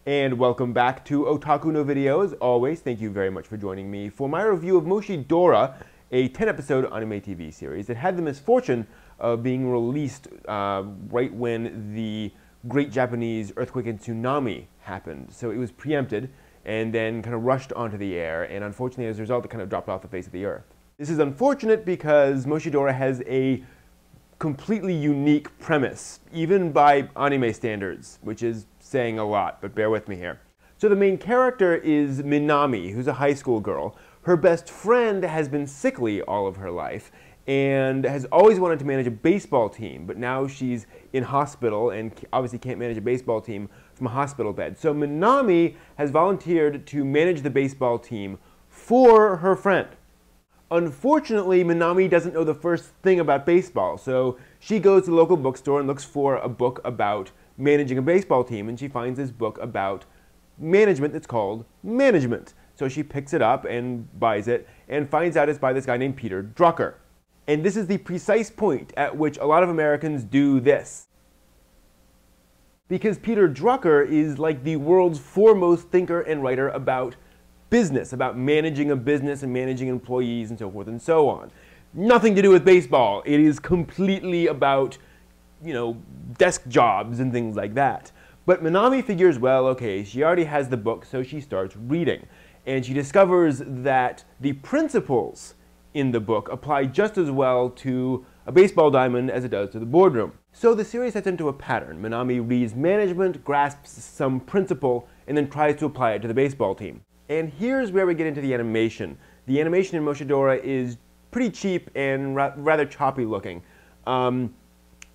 And welcome back to Otaku no Video. As always, thank you very much for joining me for my review of Moshidora, a 10-episode anime TV series that had the misfortune of being released right when the Great Japanese Earthquake and Tsunami happened. So it was preempted and then kind of rushed onto the air, and unfortunately as a result it kind of dropped off the face of the earth. This is unfortunate because Moshidora has a completely unique premise, even by anime standards, which is saying a lot, but bear with me here. So the main character is Minami, who's a high school girl. Her best friend has been sickly all of her life and has always wanted to manage a baseball team, but now she's in hospital and obviously can't manage a baseball team from a hospital bed. So Minami has volunteered to manage the baseball team for her friend. Unfortunately, Minami doesn't know the first thing about baseball, so she goes to the local bookstore and looks for a book about managing a baseball team, and she finds this book about management that's called Management. So she picks it up and buys it and finds out it's by this guy named Peter Drucker. And this is the precise point at which a lot of Americans do this. Because Peter Drucker is like the world's foremost thinker and writer about business, about managing a business and managing employees and so forth and so on. Nothing to do with baseball. It is completely about, desk jobs and things like that. But Minami figures, well, okay, she already has the book, so she starts reading. And she discovers that the principles in the book apply just as well to a baseball diamond as it does to the boardroom. So the series sets into a pattern. Minami reads management, grasps some principle, and then tries to apply it to the baseball team. And here's where we get into the animation. The animation in Moshidora is pretty cheap and rather choppy looking.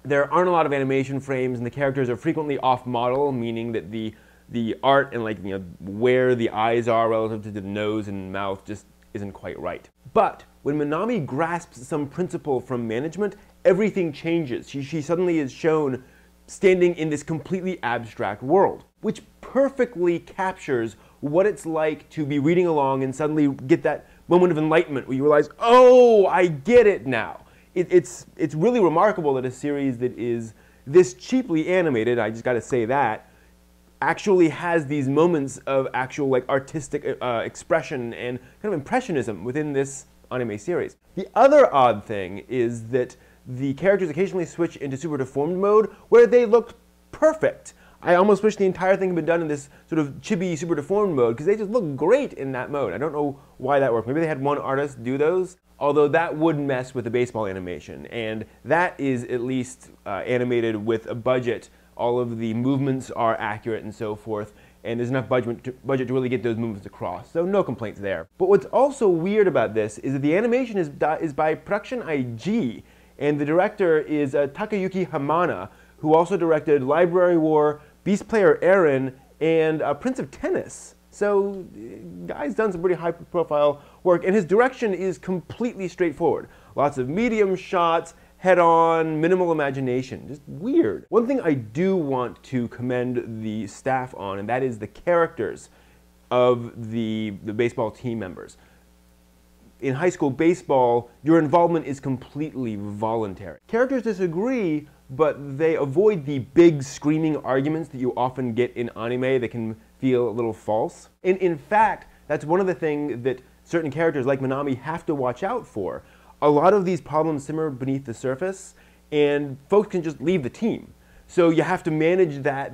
There aren't a lot of animation frames, and the characters are frequently off-model, meaning that the art and where the eyes are relative to the nose and mouth just isn't quite right. But when Minami grasps some principle from management, everything changes. She suddenly is shown standing in this completely abstract world, which perfectly captures what it's like to be reading along and suddenly get that moment of enlightenment where you realize, oh, I get it now. It's really remarkable that a series that is this cheaply animated, I just got to say that, actually has these moments of actual artistic expression and kind of impressionism within this anime series. The other odd thing is that the characters occasionally switch into super deformed mode where they look perfect. I almost wish the entire thing had been done in this sort of chibi super deformed mode because they just look great in that mode. I don't know why that worked. Maybe they had one artist do those, although that would mess with the baseball animation, and that is at least animated with a budget. All of the movements are accurate and so forth, and there's enough budget to really get those movements across, so no complaints there. But what's also weird about this is that the animation is by Production IG, and the director is Takayuki Hamana, who also directed Library War, Beast Player Aaron, and Prince of Tennis. So, guy's done some pretty high-profile work, and his direction is completely straightforward. Lots of medium shots, head-on, minimal imagination. Just weird. One thing I do want to commend the staff on, and that is the characters of the baseball team members. In high school baseball, your involvement is completely voluntary. Characters disagree, but they avoid the big screaming arguments that you often get in anime that can feel a little false. And in fact, that's one of the things that certain characters like Minami have to watch out for. A lot of these problems simmer beneath the surface, and folks can just leave the team. So you have to manage that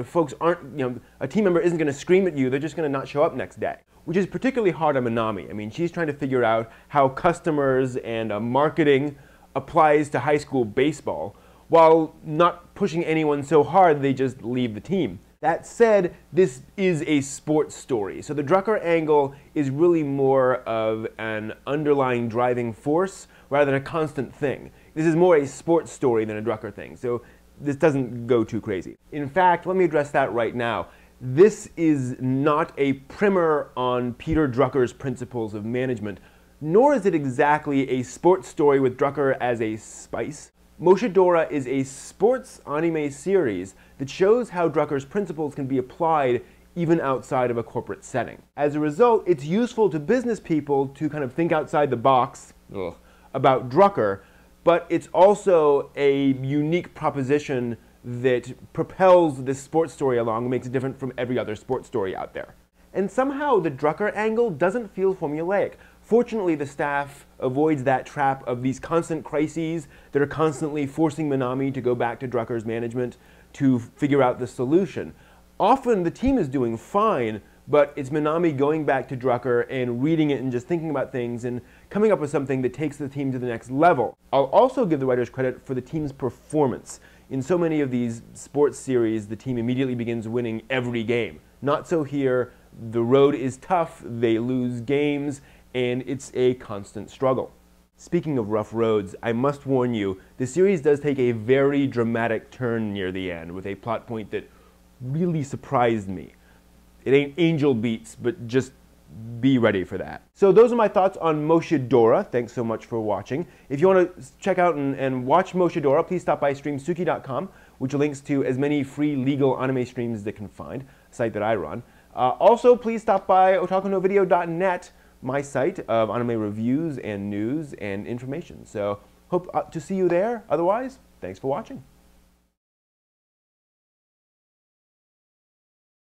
folks aren't, a team member isn't going to scream at you, they're just going to not show up next day. Which is particularly hard on Minami. I mean, she's trying to figure out how customers and marketing applies to high school baseball, while not pushing anyone so hard they just leave the team. That said, this is a sports story, so the Drucker angle is really more of an underlying driving force rather than a constant thing. This is more a sports story than a Drucker thing, so this doesn't go too crazy. In fact, let me address that right now. This is not a primer on Peter Drucker's principles of management, nor is it exactly a sports story with Drucker as a spice. Moshidora is a sports anime series that shows how Drucker's principles can be applied even outside of a corporate setting. As a result, it's useful to business people to kind of think outside the box about Drucker, but it's also a unique proposition that propels this sports story along and makes it different from every other sports story out there. And somehow the Drucker angle doesn't feel formulaic. Fortunately, the staff avoids that trap of these constant crises that are constantly forcing Minami to go back to Drucker's management to figure out the solution. Often the team is doing fine, but it's Minami going back to Drucker and reading it and just thinking about things and coming up with something that takes the team to the next level. I'll also give the writers credit for the team's performance. In so many of these sports series, the team immediately begins winning every game. Not so here. The road is tough, they lose games, and it's a constant struggle. Speaking of rough roads, I must warn you, the series does take a very dramatic turn near the end with a plot point that really surprised me. It ain't angel beats, but just be ready for that. So those are my thoughts on Moshidora. Thanks so much for watching. If you want to check out and watch Moshidora, please stop by streamsuki.com, which links to as many free legal anime streams as they can find, a site that I run. Also, please stop by otakunovideo.net, my site of anime reviews and news and information. So hope to see you there. Otherwise, thanks for watching.